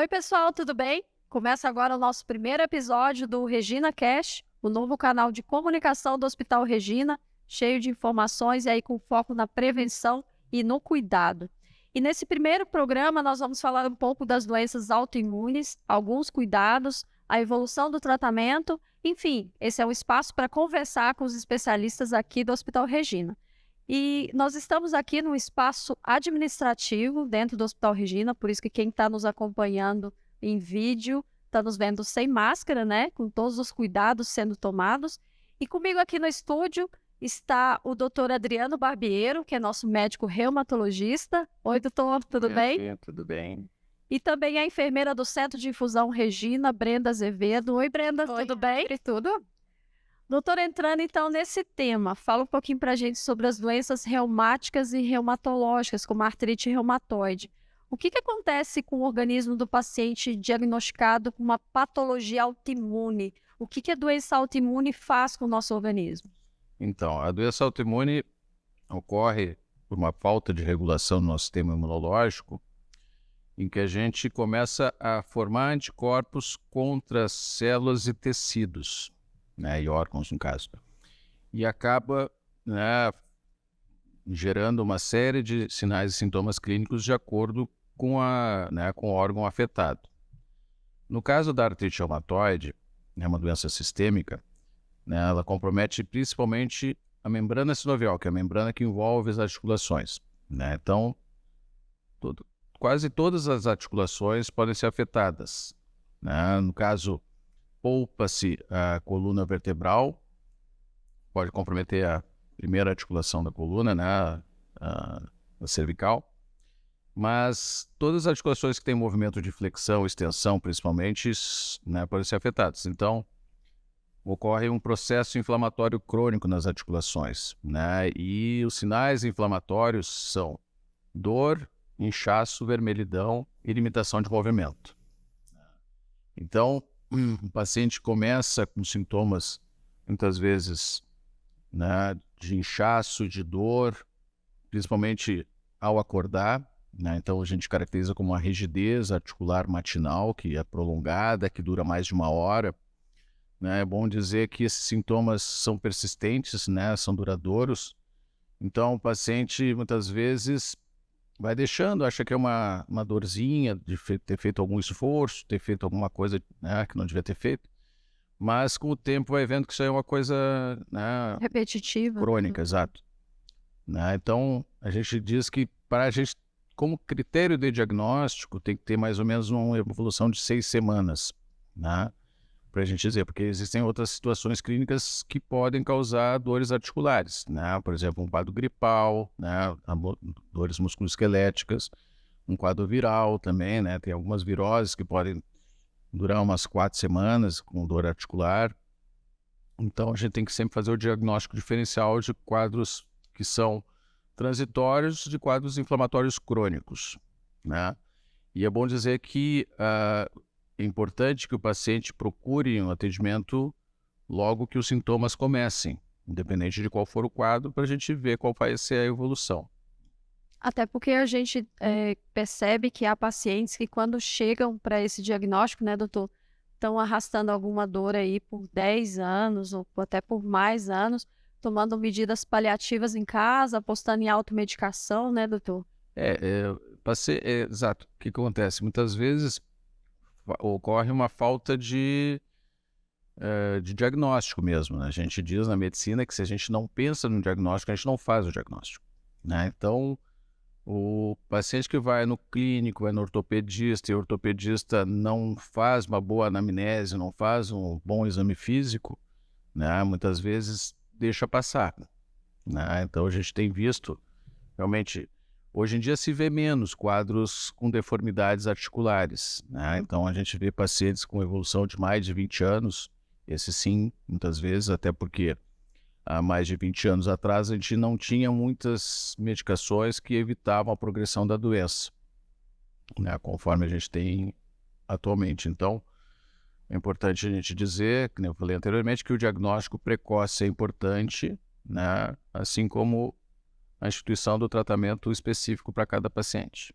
Pessoal, tudo bem? Começa agora o nosso primeiro episódio do Regina Cast, o novo canal de comunicação do Hospital Regina, cheio de informações e aí com foco na prevenção e no cuidado. E nesse primeiro programa nós vamos falar um pouco das doenças autoimunes, alguns cuidados, a evolução do tratamento, enfim, esse é um espaço para conversar com os especialistas aqui do Hospital Regina. E nós estamos aqui num espaço administrativo dentro do Hospital Regina, por isso que quem está nos acompanhando em vídeo está nos vendo sem máscara, né? Com todos os cuidados sendo tomados. E comigo aqui no estúdio está o doutor Adriano Barbiero, que é nosso médico reumatologista. Oi, doutor, tudo bem? Tudo bem. E também a enfermeira do Centro de Infusão Regina, Brenda Azevedo. Oi, Brenda, Oi, tudo bem? Tudo? Doutor, entrando então nesse tema, fala um pouquinho para a gente sobre as doenças reumáticas e reumatológicas, como a artrite reumatoide. O que acontece com o organismo do paciente diagnosticado com uma patologia autoimune? O que a doença autoimune faz com o nosso organismo? Então, a doença autoimune ocorre por uma falta de regulação do nosso sistema imunológico, em que a gente começa a formar anticorpos contra células e tecidos, né, e órgãos, no caso, e acaba, né, gerando uma série de sinais e sintomas clínicos de acordo com com o órgão afetado. No caso da artrite reumatoide, né, uma doença sistêmica, né, ela compromete principalmente a membrana sinovial, que é a membrana que envolve as articulações, né? Então, quase todas as articulações podem ser afetadas, né? No caso, poupa-se a coluna vertebral, pode comprometer a primeira articulação da coluna, né, a cervical, mas todas as articulações que têm movimento de flexão, extensão, principalmente, né, podem ser afetadas. Então, ocorre um processo inflamatório crônico nas articulações, né, e os sinais inflamatórios são dor, inchaço, vermelhidão e limitação de movimento. Então, o paciente começa com sintomas, muitas vezes, né, de inchaço, de dor, principalmente ao acordar, né? Então, a gente caracteriza como uma rigidez articular matinal, que é prolongada, que dura mais de uma hora, né? É bom dizer que esses sintomas são persistentes, né, são duradouros. Então, o paciente, muitas vezes, vai deixando, acha que é uma dorzinha de ter feito algum esforço, ter feito alguma coisa, né, que não devia ter feito, mas com o tempo vai vendo que isso é uma coisa, né, Repetitiva. crônica, exato. Né? Então, a gente diz que para a gente, como critério de diagnóstico, tem que ter mais ou menos uma evolução de 6 semanas, né? Para a gente dizer, porque existem outras situações clínicas que podem causar dores articulares, né? Por exemplo, um quadro gripal, né? Dores musculoesqueléticas, um quadro viral também, né? Tem algumas viroses que podem durar umas 4 semanas com dor articular. Então, a gente tem que sempre fazer o diagnóstico diferencial de quadros que são transitórios de quadros inflamatórios crônicos, né? E é bom dizer que é importante que o paciente procure um atendimento logo que os sintomas comecem, independente de qual for o quadro, para a gente ver qual vai ser a evolução. Até porque a gente percebe que há pacientes que quando chegam para esse diagnóstico, né, doutor, estão arrastando alguma dor aí por 10 anos ou até por mais anos, tomando medidas paliativas em casa, apostando em automedicação, né, doutor? Exato. O que acontece? Muitas vezes ocorre uma falta de diagnóstico mesmo, né? A gente diz na medicina que se a gente não pensa no diagnóstico, a gente não faz o diagnóstico, né? Então, o paciente que vai no clínico, vai no ortopedista, e o ortopedista não faz uma boa anamnese, não faz um bom exame físico, né? Muitas vezes deixa passar, né? Então, a gente tem visto, realmente, hoje em dia se vê menos quadros com deformidades articulares, né? Então, a gente vê pacientes com evolução de mais de 20 anos, esse sim, muitas vezes, até porque há mais de 20 anos atrás a gente não tinha muitas medicações que evitavam a progressão da doença, né? Conforme a gente tem atualmente. Então, é importante a gente dizer, como eu falei anteriormente, que o diagnóstico precoce é importante, né? Assim como a instituição do tratamento específico para cada paciente.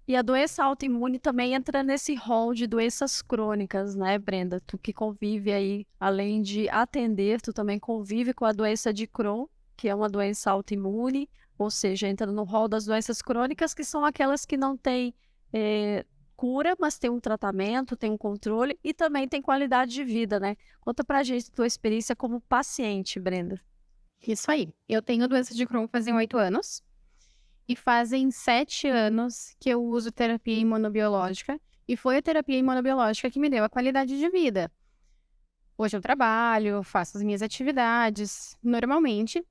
E a doença autoimune também entra nesse rol de doenças crônicas, né, Brenda? Tu que convive aí, além de atender, tu também convive com a doença de Crohn, que é uma doença autoimune, ou seja, entra no rol das doenças crônicas, que são aquelas que não têm cura, mas tem um tratamento, tem um controle e também tem qualidade de vida, né? Conta pra gente a tua experiência como paciente, Brenda. Isso aí. Eu tenho doença de Crohn fazem 8 anos. E fazem 7 anos que eu uso terapia imunobiológica. E foi a terapia imunobiológica que me deu a qualidade de vida. Hoje eu trabalho, faço as minhas atividades. Normalmente,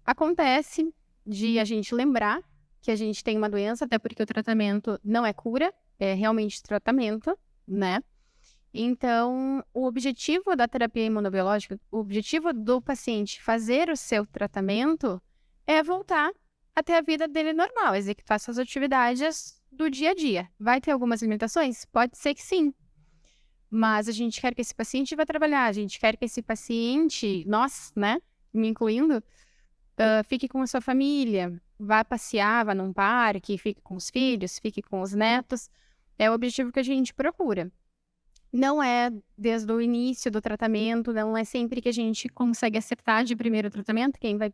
acontece de a gente lembrar que a gente tem uma doença, até porque o tratamento não é cura, é realmente tratamento, né? Então, o objetivo da terapia imunobiológica, o objetivo do paciente fazer o seu tratamento é voltar a ter a vida dele normal, executar suas atividades do dia a dia. Vai ter algumas limitações? Pode ser que sim. Mas a gente quer que esse paciente vá trabalhar, a gente quer que esse paciente, nós, né, me incluindo, fique com a sua família, vá passear, vá num parque, fique com os filhos, fique com os netos. É o objetivo que a gente procura. Não é desde o início do tratamento, não é sempre que a gente consegue acertar de primeiro tratamento. Quem vai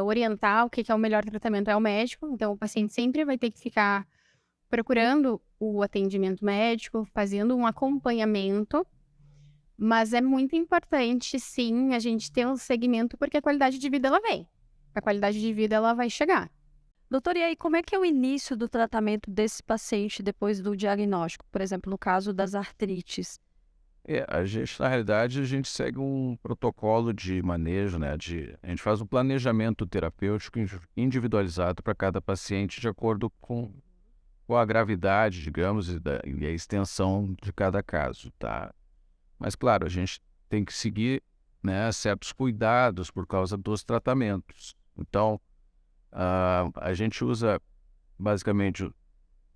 orientar o que é o melhor tratamento é o médico. Então, o paciente sempre vai ter que ficar procurando o atendimento médico, fazendo um acompanhamento. Mas é muito importante, sim, a gente ter um segmento, porque a qualidade de vida, ela vem. A qualidade de vida, ela vai chegar. Doutor, e aí como é que é o início do tratamento desse paciente depois do diagnóstico? Por exemplo, no caso das artrites. A gente, na realidade, a gente segue um protocolo de manejo, né? A gente faz um planejamento terapêutico individualizado para cada paciente de acordo com a gravidade, digamos, e a extensão de cada caso, tá? Mas, claro, a gente tem que seguir, né, certos cuidados por causa dos tratamentos. Então, a gente usa basicamente o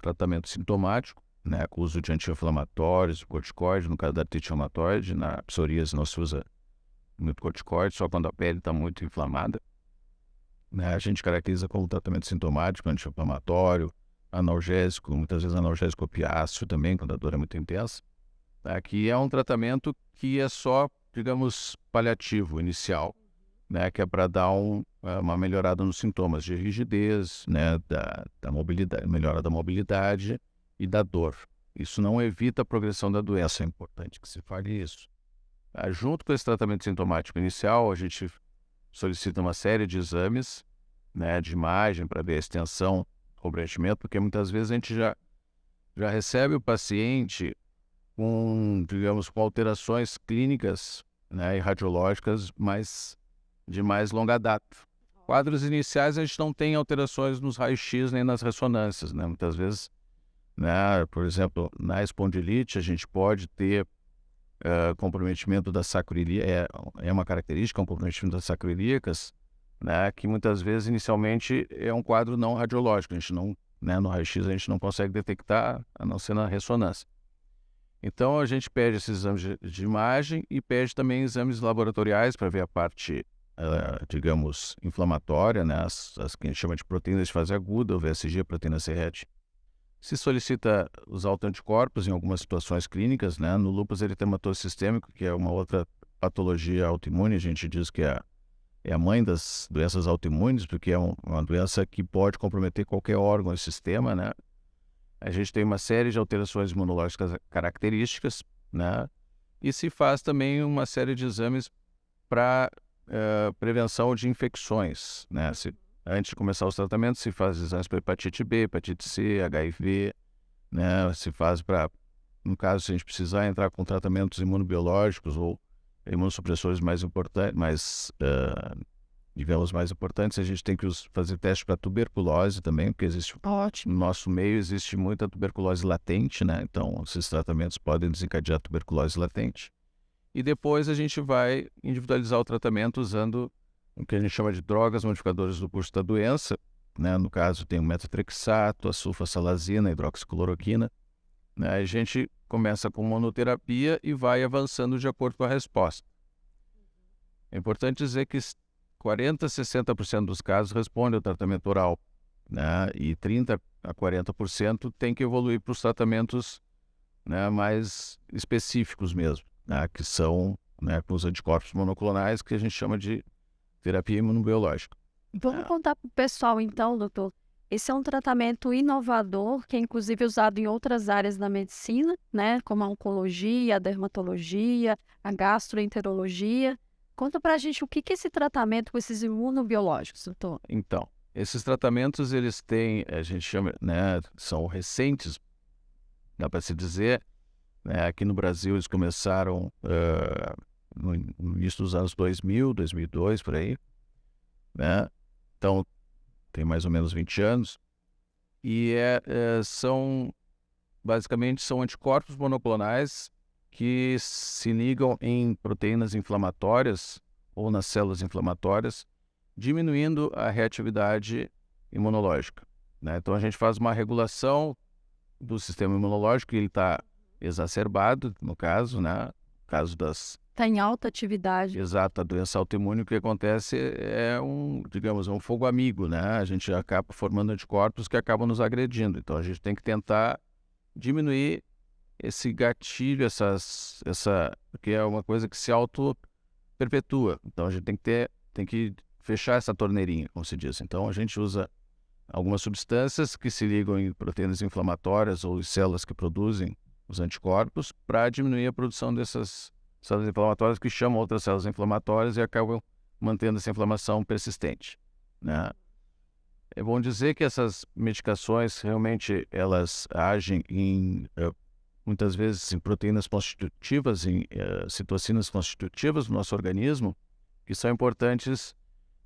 tratamento sintomático, né, com o uso de anti-inflamatórios, corticoide, no caso da artrite reumatoide. Na psoríase não se usa muito corticoide, só quando a pele está muito inflamada. Né, a gente caracteriza como tratamento sintomático, anti-inflamatório, analgésico, muitas vezes analgésico opiáceo também, quando a dor é muito intensa. Aqui é um tratamento que é só, digamos, paliativo, inicial, né, que é para dar uma melhorada nos sintomas de rigidez, né, da mobilidade, melhora da mobilidade e da dor. Isso não evita a progressão da doença, é importante que se fale isso. Junto com esse tratamento sintomático inicial, a gente solicita uma série de exames, né, de imagem para ver a extensão, comprometimento, porque muitas vezes a gente já recebe o paciente com, digamos, com alterações clínicas, né, e radiológicas de mais longa data. Quadros iniciais a gente não tem alterações nos raios-x nem nas ressonâncias, né? Muitas vezes, né, por exemplo, na espondilite a gente pode ter comprometimento da sacroiliaca, é uma característica, um comprometimento das sacroiliacas, né, que muitas vezes inicialmente é um quadro não radiológico, a gente não, né, no raio-x a gente não consegue detectar, a não ser na ressonância. Então a gente pede esses exames de imagem e pede também exames laboratoriais para ver a parte, digamos, inflamatória, né, as que a gente chama de proteínas de fase aguda, o VSG, proteína C reactiva. Se solicita os autoanticorpos em algumas situações clínicas, né? No lúpus eritematoso sistêmico, que é uma outra patologia autoimune, a gente diz que é a mãe das doenças autoimunes, porque é uma doença que pode comprometer qualquer órgão e sistema, né? A gente tem uma série de alterações imunológicas características, né? E se faz também uma série de exames para prevenção de infecções, né? Antes de começar os tratamentos, se faz exames para hepatite B, hepatite C, HIV, né? Se faz para, no caso, se a gente precisar entrar com tratamentos imunobiológicos ou imunossupressores mais importantes, digamos, mais importantes, a gente tem que fazer teste para tuberculose também, porque existe, no nosso meio existe muita tuberculose latente, né? Então, esses tratamentos podem desencadear tuberculose latente. E depois a gente vai individualizar o tratamento usando o que a gente chama de drogas modificadoras do curso da doença, né? No caso tem o metotrexato, a sulfasalazina, a hidroxicloroquina, né? A gente começa com monoterapia e vai avançando de acordo com a resposta. É importante dizer que 40% a 60% dos casos respondem ao tratamento oral, né? E 30% a 40% tem que evoluir para os tratamentos, né, mais específicos mesmo, né, que são, né, com os anticorpos monoclonais, que a gente chama de terapia imunobiológica. Vamos contar para o pessoal, então, doutor. Esse é um tratamento inovador, que é inclusive usado em outras áreas da medicina, né? Como a oncologia, a dermatologia, a gastroenterologia. Conta para a gente o que é esse tratamento com esses imunobiológicos, doutor. Então, esses tratamentos, eles têm, a gente chama, né, são recentes, dá para se dizer, né? Aqui no Brasil eles começaram no início dos anos 2000, 2002, por aí, né? Então, tem mais ou menos 20 anos, e basicamente são anticorpos monoclonais que se ligam em proteínas inflamatórias ou nas células inflamatórias, diminuindo a reatividade imunológica, né? Então a gente faz uma regulação do sistema imunológico, ele está exacerbado, no caso, né? No caso das... Está em alta atividade. Exato, a doença autoimune, o que acontece é digamos, um fogo amigo, né? A gente acaba formando anticorpos que acabam nos agredindo. Então a gente tem que tentar diminuir esse gatilho, porque é uma coisa que se auto-perpetua. Então a gente tem que fechar essa torneirinha, como se diz. Então a gente usa algumas substâncias que se ligam em proteínas inflamatórias ou em células que produzem os anticorpos para diminuir a produção dessas células inflamatórias que chamam outras células inflamatórias e acabam mantendo essa inflamação persistente, né? É bom dizer que essas medicações realmente elas agem muitas vezes em proteínas constitutivas, em citocinas constitutivas do nosso organismo, que são importantes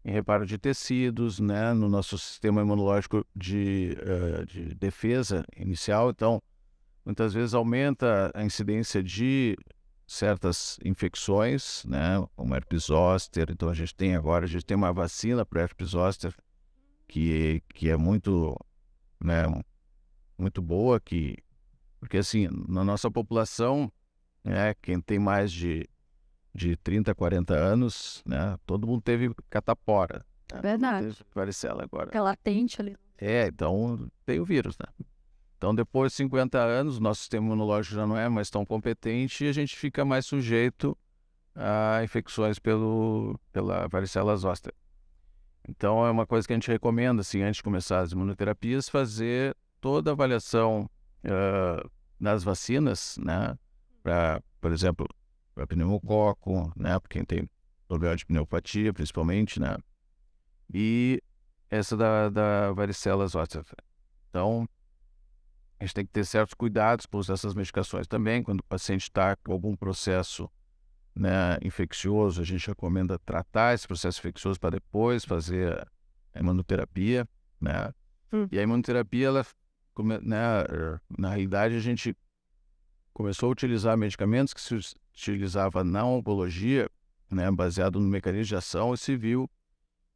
em reparo de tecidos, né, no nosso sistema imunológico de defesa inicial. Então, muitas vezes aumenta a incidência de certas infecções, né, como herpes zoster. Então a gente tem uma vacina para herpes zoster que é muito, né, muito boa, porque assim, na nossa população, né, quem tem mais de 30, 40 anos, né, todo mundo teve catapora, né? Verdade. Teve varicela agora. Fica latente ali. Então tem o vírus, né? Então, depois de 50 anos, nosso sistema imunológico já não é mais tão competente e a gente fica mais sujeito a infecções pela varicela zoster. Então, é uma coisa que a gente recomenda, assim, antes de começar as imunoterapias, fazer toda a avaliação das vacinas, né? Por exemplo, para pneumococo, né? Para quem tem problema de pneumopatia, principalmente, né? E essa da varicela zoster. Então, a gente tem que ter certos cuidados com essas medicações também. Quando o paciente está com algum processo, né, infeccioso, a gente recomenda tratar esse processo infeccioso para depois fazer a imunoterapia, né? E a imunoterapia, na realidade, a gente começou a utilizar medicamentos que se utilizava na oncologia, né, baseado no mecanismo de ação, e se viu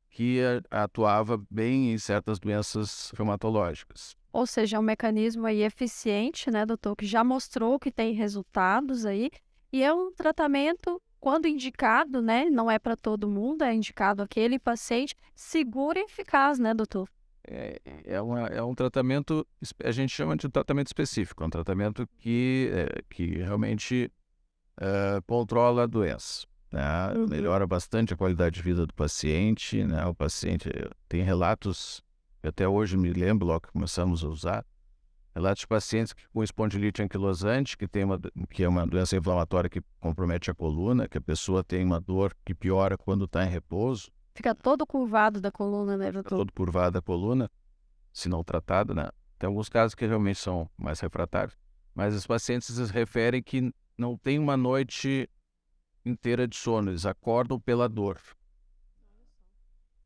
que atuava bem em certas doenças reumatológicas. Ou seja, é um mecanismo aí eficiente, né, doutor, que já mostrou que tem resultados aí, e é um tratamento, quando indicado, né, não é para todo mundo, é indicado aquele paciente, seguro e eficaz, né, doutor? É um tratamento, a gente chama de tratamento específico, é um tratamento que realmente controla a doença, né? Melhora bastante a qualidade de vida do paciente, né? O paciente tem relatos, eu até hoje me lembro, logo que começamos a usar, relatos de pacientes com espondilite anquilosante, que é uma doença inflamatória que compromete a coluna, que a pessoa tem uma dor que piora quando está em repouso. Fica todo curvado da coluna, né, doutor? Todo curvado a coluna, se não tratado, né? Tem alguns casos que realmente são mais refratários, mas os pacientes referem que não tem uma noite inteira de sono, eles acordam pela dor.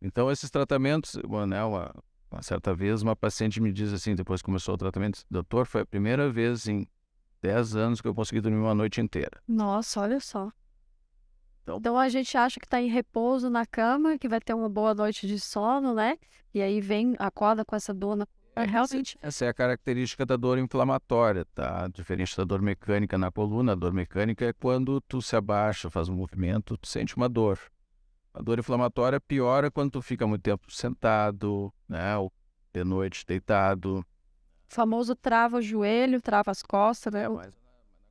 Então, esses tratamentos, né, uma certa vez, uma paciente me diz assim, depois que começou o tratamento, doutor, foi a primeira vez em 10 anos que eu consegui dormir uma noite inteira. Nossa, olha só. Então a gente acha que está em repouso na cama, que vai ter uma boa noite de sono, né? E aí acorda com essa dor na coluna. Realmente. Essa é a característica da dor inflamatória, tá? Diferente da dor mecânica na coluna, a dor mecânica é quando tu se abaixa, faz um movimento, tu sente uma dor. A dor inflamatória piora quando tu fica muito tempo sentado, né? Ou de noite deitado, O famoso trava o joelho, trava as costas, né? mais na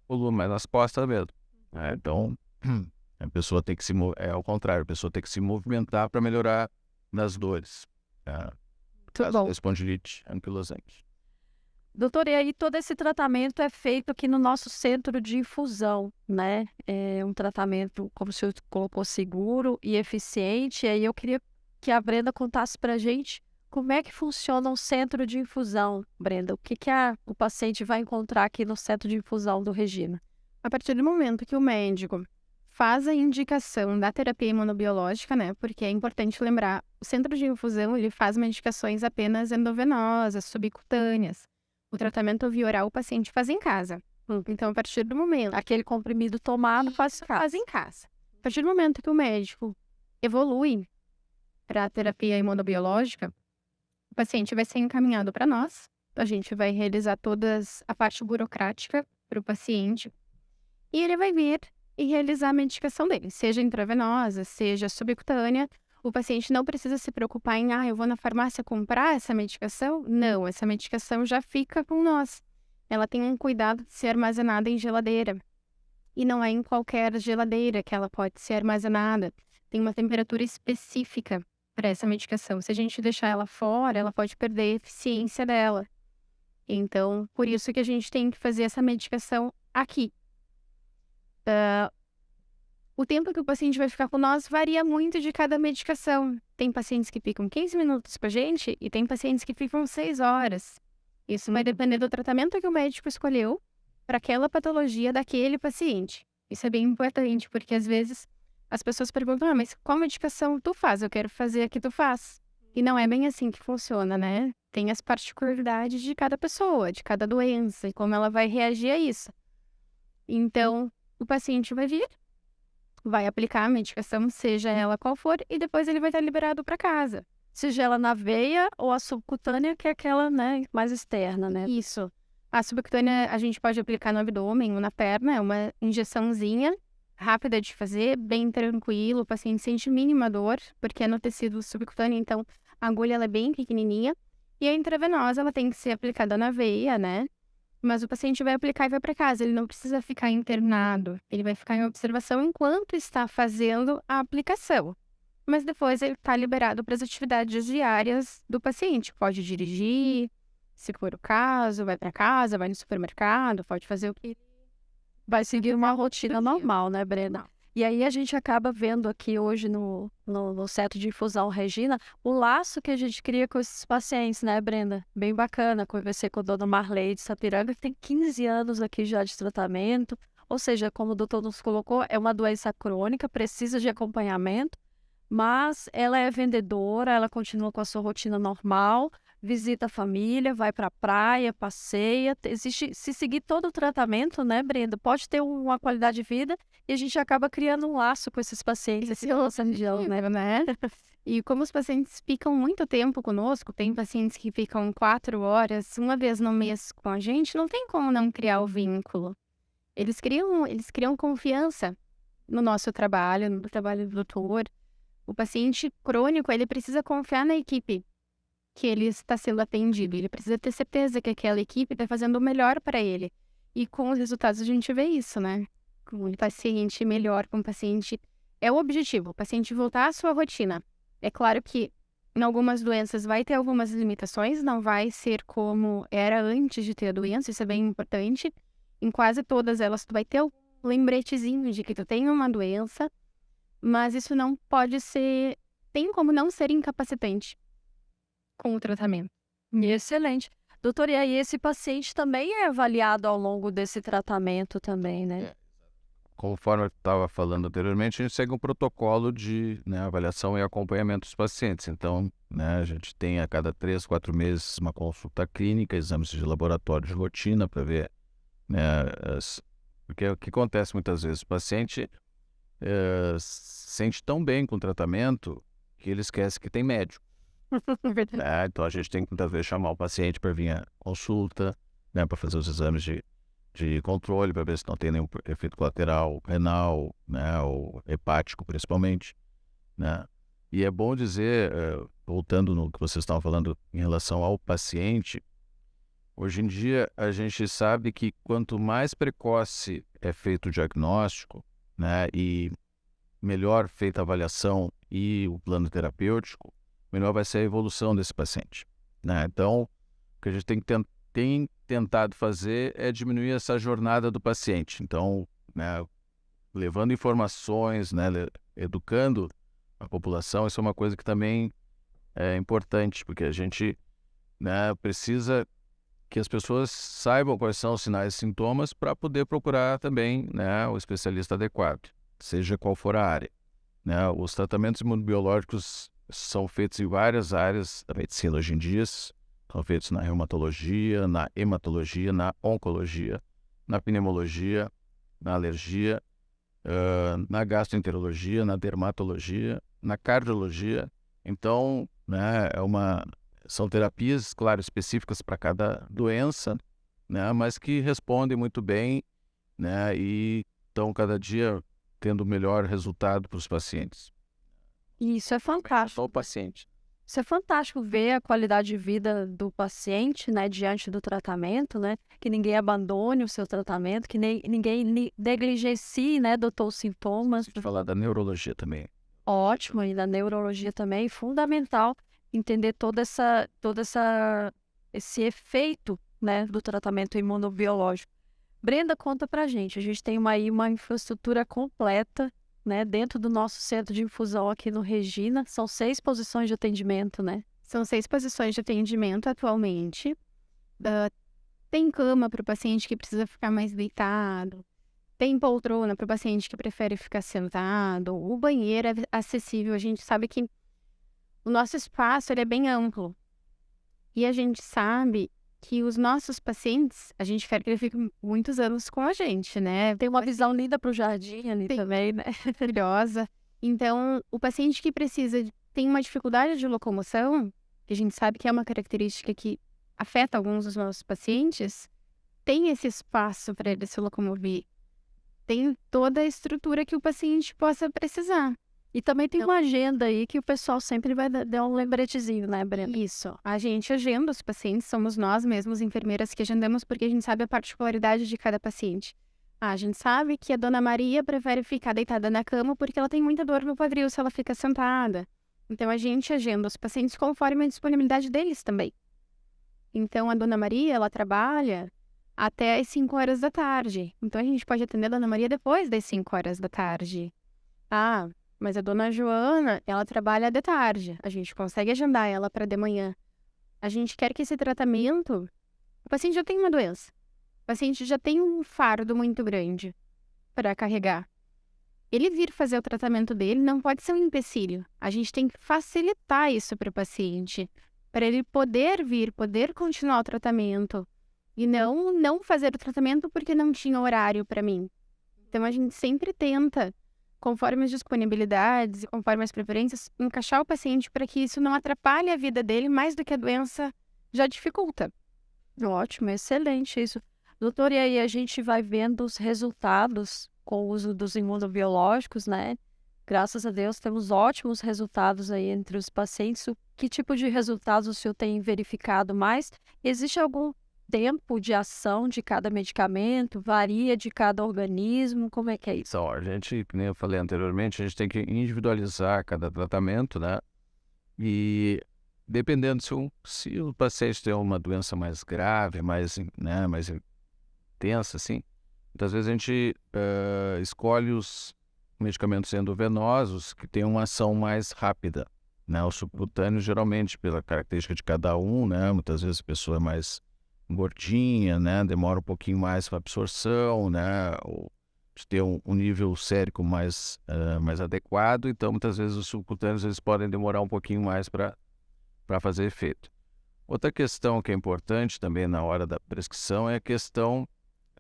coluna, mais nas costas mesmo. Né? Então, a pessoa tem que é ao contrário, a pessoa tem que se movimentar para melhorar nas dores. Muito Caso bom. da espondilite anquilosante. Doutor, e aí todo esse tratamento é feito aqui no nosso centro de infusão, né? É um tratamento, como o senhor colocou, seguro e eficiente. E aí eu queria que a Brenda contasse pra gente como é que funciona um centro de infusão, Brenda. O que o paciente vai encontrar aqui no centro de infusão do Regina? A partir do momento que o médico faz a indicação da terapia imunobiológica, né? Porque é importante lembrar, o centro de infusão, ele faz medicações apenas endovenosas, subcutâneas. O tratamento via oral o paciente faz em casa. Então, a partir do momento... Aquele comprimido tomado faz Faz em casa. A partir do momento que o médico evolui para a terapia imunobiológica, o paciente vai ser encaminhado para nós. A gente vai realizar toda a parte burocrática para o paciente. E ele vai vir e realizar a medicação dele, seja intravenosa, seja subcutânea. O paciente não precisa se preocupar em, eu vou na farmácia comprar essa medicação. Não, essa medicação já fica com nós. Ela tem um cuidado de ser armazenada em geladeira. E não é em qualquer geladeira que ela pode ser armazenada. Tem uma temperatura específica para essa medicação. Se a gente deixar ela fora, ela pode perder a eficiência dela. Então, por isso que a gente tem que fazer essa medicação aqui. O tempo que o paciente vai ficar com nós varia muito de cada medicação. Tem pacientes que ficam 15 minutos com a gente e tem pacientes que ficam 6 horas. Isso vai depender do tratamento que o médico escolheu para aquela patologia daquele paciente. Isso é bem importante, porque às vezes as pessoas perguntam, mas qual medicação tu faz? Eu quero fazer a que tu faz. E não é bem assim que funciona, né? Tem as particularidades de cada pessoa, de cada doença e como ela vai reagir a isso. Então, o paciente vai vir, vai aplicar a medicação, seja ela qual for, e depois ele vai estar liberado para casa. Seja ela na veia ou a subcutânea, que é aquela, né, mais externa, né? Isso. A subcutânea a gente pode aplicar no abdômen ou na perna, é uma injeçãozinha rápida de fazer, bem tranquilo, o paciente sente mínima dor, porque é no tecido subcutâneo, então a agulha ela é bem pequenininha. E a intravenosa, ela tem que ser aplicada na veia, né? Mas o paciente vai aplicar e vai para casa, ele não precisa ficar internado. Ele vai ficar em observação enquanto está fazendo a aplicação. Mas depois ele está liberado para as atividades diárias do paciente. Pode dirigir, se for o caso, vai para casa, vai no supermercado, pode fazer o que... Vai seguir uma rotina normal, né, Brenda? E aí a gente acaba vendo aqui hoje no centro de infusão Regina o laço que a gente cria com esses pacientes, né, Brenda? Bem bacana. Conversei com a dona Marley de Sapiranga, que tem 15 anos aqui já de tratamento. Ou seja, como o doutor nos colocou, é uma doença crônica, precisa de acompanhamento, mas ela é vendedora, ela continua com a sua rotina normal, visita a família, vai para a praia, passeia. Se seguir todo o tratamento, né, Brenda, pode ter uma qualidade de vida e a gente acaba criando um laço com esses pacientes aqui na nossa região, né? E como os pacientes ficam muito tempo conosco, tem pacientes que ficam 4 horas, uma vez no mês com a gente, não tem como não criar o vínculo. Eles criam confiança no nosso trabalho, no trabalho do doutor. O paciente crônico, ele precisa confiar na equipe que ele está sendo atendido. Ele precisa ter certeza que aquela equipe está fazendo o melhor para ele. E com os resultados a gente vê isso, né? Com o paciente melhor, com o paciente... É o objetivo, o paciente voltar à sua rotina. É claro que em algumas doenças vai ter algumas limitações, não vai ser como era antes de ter a doença, isso é bem importante. Em quase todas elas tu vai ter um lembretezinho de que tu tem uma doença, mas isso não pode ser... Tem como não ser incapacitante com o tratamento. Excelente. Doutor, e aí esse paciente também é avaliado ao longo desse tratamento também, né? Conforme eu estava falando anteriormente, a gente segue um protocolo de avaliação e acompanhamento dos pacientes. Então, a gente tem a cada 3, 4 meses uma consulta clínica, exames de laboratório de rotina para ver, porque o que acontece muitas vezes, o paciente se sente tão bem com o tratamento que ele esquece que tem médico. Então a gente tem que muitas vezes chamar o paciente para vir à consulta, para fazer os exames de controle, para ver se não tem nenhum efeito colateral renal, ou hepático principalmente, E é bom dizer, voltando no que vocês estavam falando em relação ao paciente, hoje em dia a gente sabe que quanto mais precoce é feito o diagnóstico, né, e melhor feita a avaliação e o plano terapêutico, melhor vai ser a evolução desse paciente, né? Então, o que a gente tem tentado fazer é diminuir essa jornada do paciente. Então, né, levando informações, né, educando a população, isso é uma coisa que também é importante, porque a gente, né, precisa que as pessoas saibam quais são os sinais e sintomas para poder procurar também, né, o especialista adequado, seja qual for a área, né? Os tratamentos imunobiológicos são feitos em várias áreas da medicina hoje em dia, são feitos na reumatologia, na hematologia, na oncologia, na pneumologia, na alergia, na gastroenterologia, na dermatologia, na cardiologia. Então, né, são terapias, claro, específicas para cada doença, né, mas que respondem muito bem, né, e estão cada dia tendo melhor resultado para os pacientes. E isso é fantástico. Só o paciente. Isso é fantástico ver a qualidade de vida do paciente, né, diante do tratamento, né, que ninguém abandone o seu tratamento, que ninguém negligencie, né, doutor, os sintomas. Deixa eu falar da neurologia também. Ótimo, e da neurologia também, fundamental entender esse efeito, né, do tratamento imunobiológico. Brenda, conta pra gente, a gente tem aí uma infraestrutura completa, né, dentro do nosso centro de infusão aqui no Regina, são 6 posições de atendimento, né? São 6 posições de atendimento atualmente. Tem cama para o paciente que precisa ficar mais deitado. Tem poltrona para o paciente que prefere ficar sentado. O banheiro é acessível. A gente sabe que o nosso espaço ele é bem amplo. E a gente sabe que os nossos pacientes, a gente quer que ele fique muitos anos com a gente, né? Tem uma visão linda para o jardim ali também, né? Maravilhosa. Então, o paciente que tem uma dificuldade de locomoção, que a gente sabe que é uma característica que afeta alguns dos nossos pacientes, tem esse espaço para ele se locomover. Tem toda a estrutura que o paciente possa precisar. E também tem uma agenda aí que o pessoal sempre vai dar um lembretezinho, né, Brenda? Isso. A gente agenda os pacientes, somos nós mesmos, enfermeiras, que agendamos porque a gente sabe a particularidade de cada paciente. A gente sabe que a dona Maria prefere ficar deitada na cama porque ela tem muita dor no quadril se ela fica sentada. Então, a gente agenda os pacientes conforme a disponibilidade deles também. Então, a dona Maria, ela trabalha até as 5 horas da tarde. Então, a gente pode atender a dona Maria depois das 5 horas da tarde. Mas a dona Joana, ela trabalha de tarde. A gente consegue agendar ela para de manhã. A gente quer que esse tratamento... O paciente já tem uma doença. O paciente já tem um fardo muito grande para carregar. Ele vir fazer o tratamento dele não pode ser um empecilho. A gente tem que facilitar isso para o paciente. Para ele poder vir, poder continuar o tratamento. E não fazer o tratamento porque não tinha horário para mim. Então, a gente sempre tenta, conforme as disponibilidades e conforme as preferências, encaixar o paciente para que isso não atrapalhe a vida dele mais do que a doença já dificulta. Ótimo, excelente isso. Doutor, e aí a gente vai vendo os resultados com o uso dos imunobiológicos, né? Graças a Deus temos ótimos resultados aí entre os pacientes. Que tipo de resultados o senhor tem verificado mais? Existe algum tempo de ação de cada medicamento? Varia de cada organismo? Como é que é isso? Então, a gente, como eu falei anteriormente, a gente tem que individualizar cada tratamento, né? E dependendo se o paciente tem uma doença mais grave, mais intensa, assim, muitas vezes a gente escolhe os medicamentos endovenosos que têm uma ação mais rápida, né? O subcutâneo, geralmente, pela característica de cada um, né? Muitas vezes a pessoa é mais gordinha, né? Demora um pouquinho mais para absorção, né? Ou de ter um nível sérico mais adequado, então muitas vezes os subcutâneos eles podem demorar um pouquinho mais para fazer efeito. Outra questão que é importante também na hora da prescrição é a questão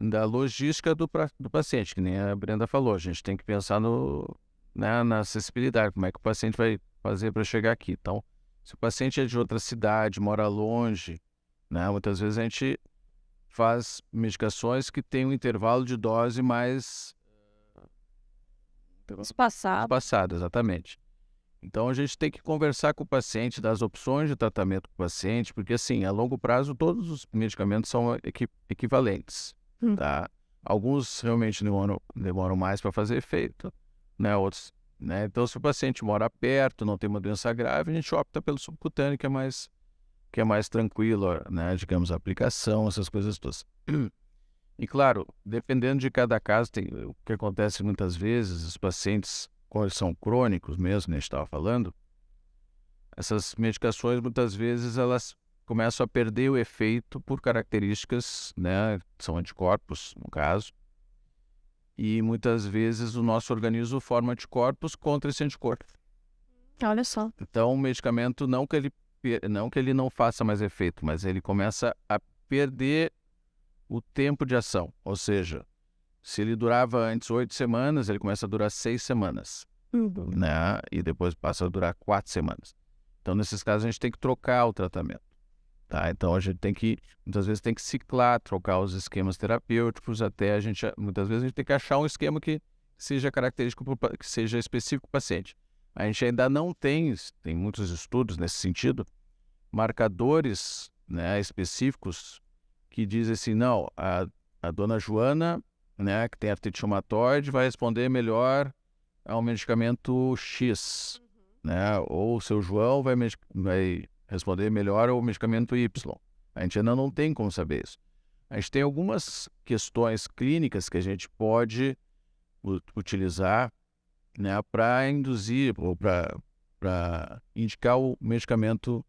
da logística do paciente, que nem a Brenda falou. A gente tem que pensar na acessibilidade, como é que o paciente vai fazer para chegar aqui. Então, se o paciente é de outra cidade, mora longe, né, muitas vezes a gente faz medicações que têm um intervalo de dose mais Espaçado. espaçado, exatamente. Então, a gente tem que conversar com o paciente, dar as opções de tratamento para o paciente, porque, assim, a longo prazo, todos os medicamentos são equivalentes, tá? Alguns realmente demoram mais para fazer efeito, né? Outros, né? Então, se o paciente mora perto, não tem uma doença grave, a gente opta pelo subcutâneo, que é mais tranquilo, né? Digamos, a aplicação, essas coisas todas. E, claro, dependendo de cada caso, o que acontece muitas vezes, os pacientes, quando eles são crônicos mesmo, né, a gente estava falando, essas medicações, muitas vezes, elas começam a perder o efeito por características, né, são anticorpos, no caso, e muitas vezes o nosso organismo forma anticorpos contra esse anticorpo. Olha só. Então, o medicamento, não que ele não faça mais efeito, mas ele começa a perder o tempo de ação, ou seja, se ele durava antes 8 semanas, ele começa a durar 6 semanas, né? E depois passa a durar 4 semanas. Então, nesses casos, a gente tem que trocar o tratamento, tá? Então, a gente muitas vezes tem que ciclar, trocar os esquemas terapêuticos, muitas vezes a gente tem que achar um esquema que seja característico, que seja específico para o paciente. A gente ainda não tem muitos estudos nesse sentido, marcadores, né, específicos que dizem assim, não, a dona Joana, né, que tem artrite reumatoide, vai responder melhor ao medicamento X, né, ou o seu João vai responder melhor ao medicamento Y. A gente ainda não tem como saber isso. A gente tem algumas questões clínicas que a gente pode utilizar, né, para induzir ou para indicar o medicamento,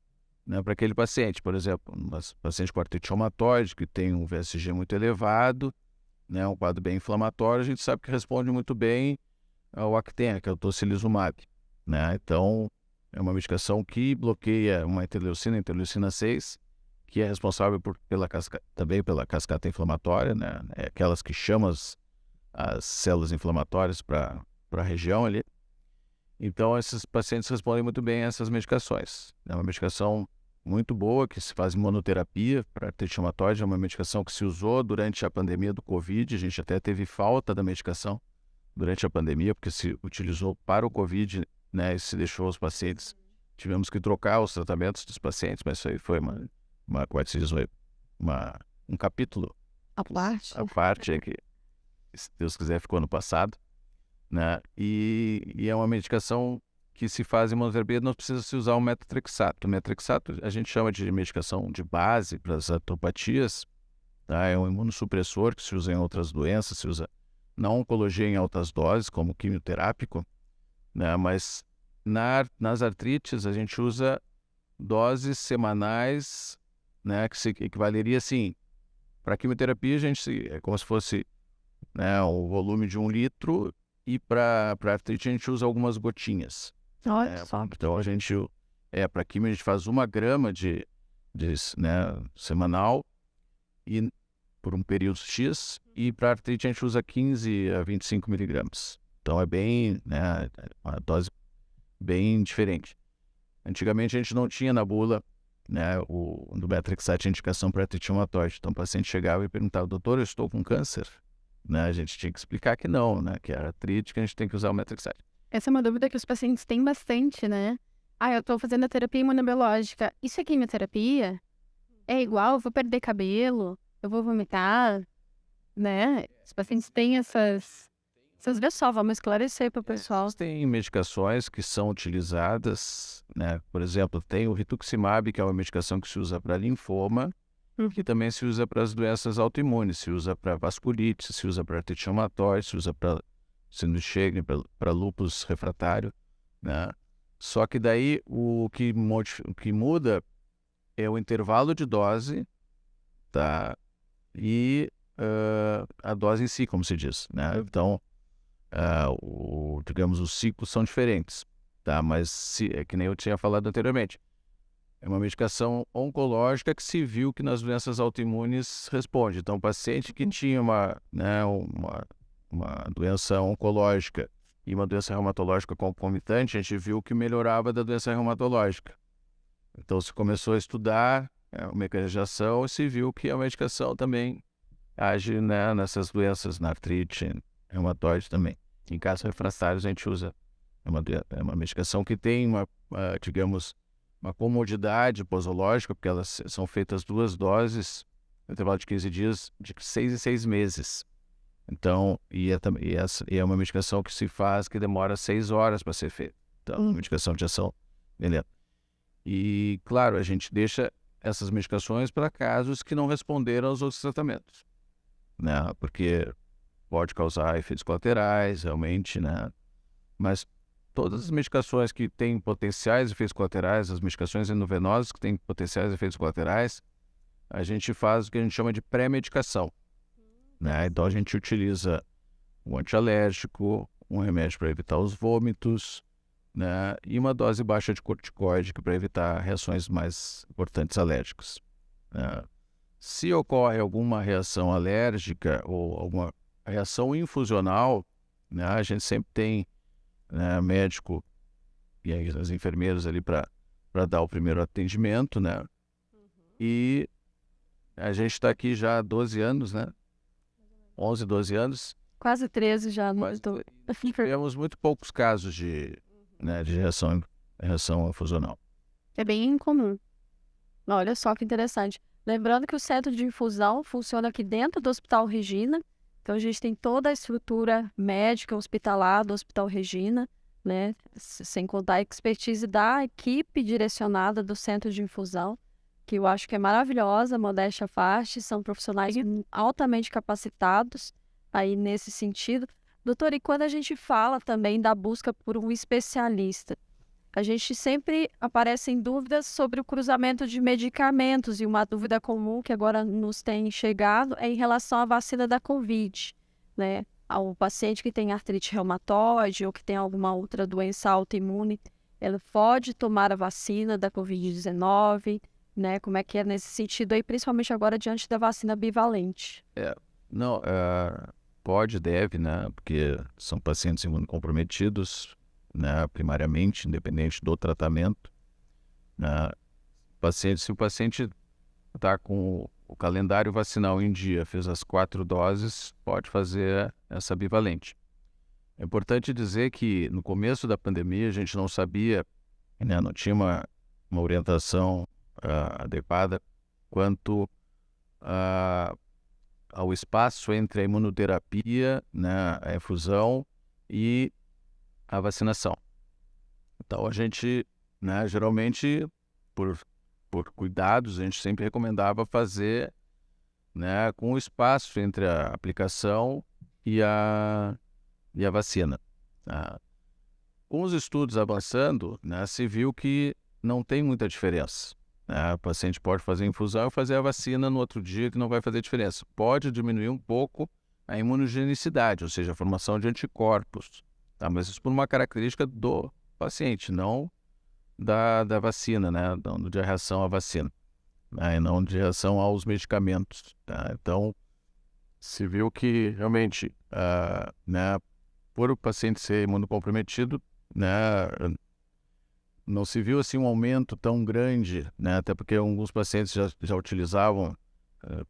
né, para aquele paciente. Por exemplo, um paciente com artrite reumatoide que tem um VSG muito elevado, né, um quadro bem inflamatório, a gente sabe que responde muito bem ao Actenia, que é o tocilizumab, né? Então, é uma medicação que bloqueia uma interleucina 6, que é responsável também pela cascata inflamatória, né? É aquelas que chamam as células inflamatórias para a região ali. Então, esses pacientes respondem muito bem a essas medicações. É uma medicação muito boa, que se faz monoterapia para artrite reumatoide, é uma medicação que se usou durante a pandemia do Covid, a gente até teve falta da medicação durante a pandemia, porque se utilizou para o Covid, né, e se deixou os pacientes, tivemos que trocar os tratamentos dos pacientes, mas isso aí foi como é que se diz, um capítulo, A parte. é que, se Deus quiser, ficou no passado, né, e é uma medicação que se faz em monoterapia, não precisa se usar o metotrexato. O metotrexato a gente chama de medicação de base para as artropatias, tá? É um imunossupressor que se usa em outras doenças, se usa na oncologia em altas doses, como quimioterápico, né? Mas nas artrites a gente usa doses semanais, né? Que se equivaleria, assim, para quimioterapia é como se fosse, né, o volume de 1 litro, e para artrite a gente usa algumas gotinhas. Olha só. Então, para quimio a gente faz 1 grama né, semanal e por um período X, e para artrite a gente usa 15 a 25 miligramas. Então é bem, né, uma dose bem diferente. Antigamente a gente não tinha na bula, né, do Metotrexato indicação para artrite reumatoide. Então o paciente chegava e perguntava, doutor, eu estou com câncer? Né, a gente tinha que explicar que não, né, que era artrite, que a gente tem que usar o Metotrexato. Essa é uma dúvida que os pacientes têm bastante, né? Eu tô fazendo a terapia imunobiológica. Isso é quimioterapia? É igual? Eu vou perder cabelo? Eu vou vomitar? Né? Os pacientes têm essas... Vocês vê só, vamos esclarecer para o pessoal. Tem medicações que são utilizadas, né? Por exemplo, tem o rituximab, que é uma medicação que se usa para linfoma, que também se usa para as doenças autoimunes, se usa para vasculite, se usa para artrite reumatoide, se usa para síndrome de Sjögren, para lúpus refratário, né? Só que daí o que muda é o intervalo de dose, tá? E a dose em si, como se diz, né? Então, digamos, os ciclos são diferentes, tá? Mas é que nem eu tinha falado anteriormente. É uma medicação oncológica que se viu que nas doenças autoimunes responde. Então, o paciente que tinha uma doença oncológica e uma doença reumatológica concomitante, a gente viu que melhorava da doença reumatológica. Então, se começou a estudar o mecanismo de ação e se viu que a medicação também age, né, nessas doenças, na artrite reumatoide também. Em casos refratários, a gente usa É uma medicação que tem digamos, uma comodidade posológica, porque elas são feitas 2 doses no intervalo de 15 dias, de 6 em 6 meses. Então, e é uma medicação que se faz, que demora 6 horas para ser feita. Então, medicação de ação, beleza. E, claro, a gente deixa essas medicações para casos que não responderam aos outros tratamentos, né? Porque pode causar efeitos colaterais, realmente, né? Mas todas as medicações que têm potenciais efeitos colaterais, as medicações endovenosas que têm potenciais efeitos colaterais, a gente faz o que a gente chama de pré-medicação, né? Então a gente utiliza um antialérgico, um remédio para evitar os vômitos, né? E uma dose baixa de corticoide para evitar reações mais importantes alérgicas, né? Se ocorre alguma reação alérgica ou alguma reação infusional, né, a gente sempre tem, né, médico e aí as enfermeiras ali para dar o primeiro atendimento, né? E a gente está aqui já há 12 anos, né? 11, 12 anos. Quase 13 já. Tivemos muito poucos casos de reação infusional. É bem incomum. Olha só que interessante. Lembrando que o centro de infusão funciona aqui dentro do Hospital Regina. Então, a gente tem toda a estrutura médica hospitalar do Hospital Regina, né? Sem contar a expertise da equipe direcionada do centro de infusão, que eu acho que é maravilhosa, modéstia à parte, são profissionais altamente capacitados aí nesse sentido. Doutor, e quando a gente fala também da busca por um especialista, a gente sempre aparecem dúvidas sobre o cruzamento de medicamentos, e uma dúvida comum que agora nos tem chegado é em relação à vacina da Covid, né? Ao paciente que tem artrite reumatoide ou que tem alguma outra doença autoimune, ele pode tomar a vacina da Covid-19, né? Como é que é nesse sentido aí, principalmente agora diante da vacina bivalente? Não, pode, deve, né? Porque são pacientes imunocomprometidos, né, primariamente, independente do tratamento, né? Se o paciente está com o calendário vacinal em dia, fez as 4 doses, pode fazer essa bivalente. É importante dizer que no começo da pandemia a gente não sabia, né, não tinha uma orientação adequada quanto ao espaço entre a imunoterapia, né, a infusão e a vacinação. Então a gente, né, geralmente por cuidados, a gente sempre recomendava fazer, né, com o espaço entre a aplicação e a vacina. Com os estudos avançando, né, se viu que não tem muita diferença, né? O paciente pode fazer infusão e fazer a vacina no outro dia, que não vai fazer diferença. Pode diminuir um pouco a imunogenicidade, ou seja, a formação de anticorpos. Tá, mas isso por uma característica do paciente, não da vacina, né? Não de reação à vacina, né? E não de reação aos medicamentos. Tá? Então, se viu que realmente, né, por o paciente ser imunocomprometido, né, não se viu assim um aumento tão grande, né? Até porque alguns pacientes já utilizavam,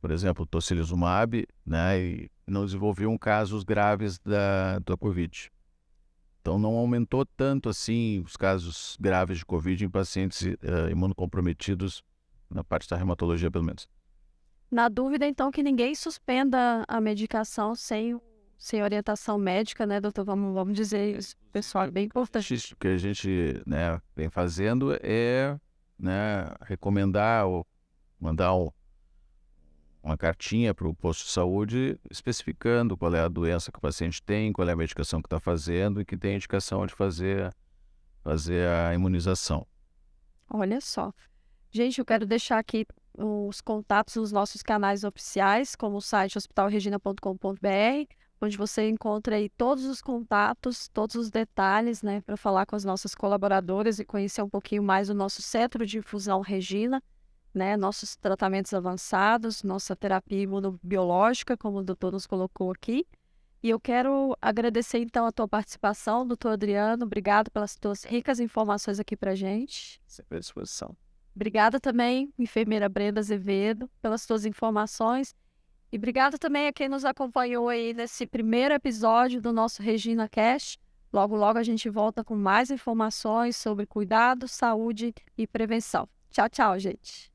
por exemplo, tocilizumab, né, e não desenvolviam casos graves da Covid. Então, não aumentou tanto assim os casos graves de Covid em pacientes imunocomprometidos, na parte da reumatologia, pelo menos. Na dúvida, então, que ninguém suspenda a medicação sem orientação médica, né, doutor? Vamos dizer isso, pessoal, é bem importante. O que a gente, né, vem fazendo é, né, recomendar ou mandar uma cartinha para o posto de saúde especificando qual é a doença que o paciente tem, qual é a medicação que está fazendo e que tem indicação de fazer a imunização. Olha só. Gente, eu quero deixar aqui os contatos dos nossos canais oficiais, como o site hospitalregina.com.br, onde você encontra aí todos os contatos, todos os detalhes, né, para falar com as nossas colaboradoras e conhecer um pouquinho mais o nosso Centro de Infusão Regina, né, nossos tratamentos avançados, nossa terapia imunobiológica, como o doutor nos colocou aqui. E eu quero agradecer, então, a tua participação, doutor Adriano. Obrigado pelas tuas ricas informações aqui para a gente. Sempre à disposição. Obrigada também, enfermeira Brenda Azevedo, pelas tuas informações. E obrigada também a quem nos acompanhou aí nesse primeiro episódio do nosso Regina Cast. Logo, logo a gente volta com mais informações sobre cuidado, saúde e prevenção. Tchau, tchau, gente.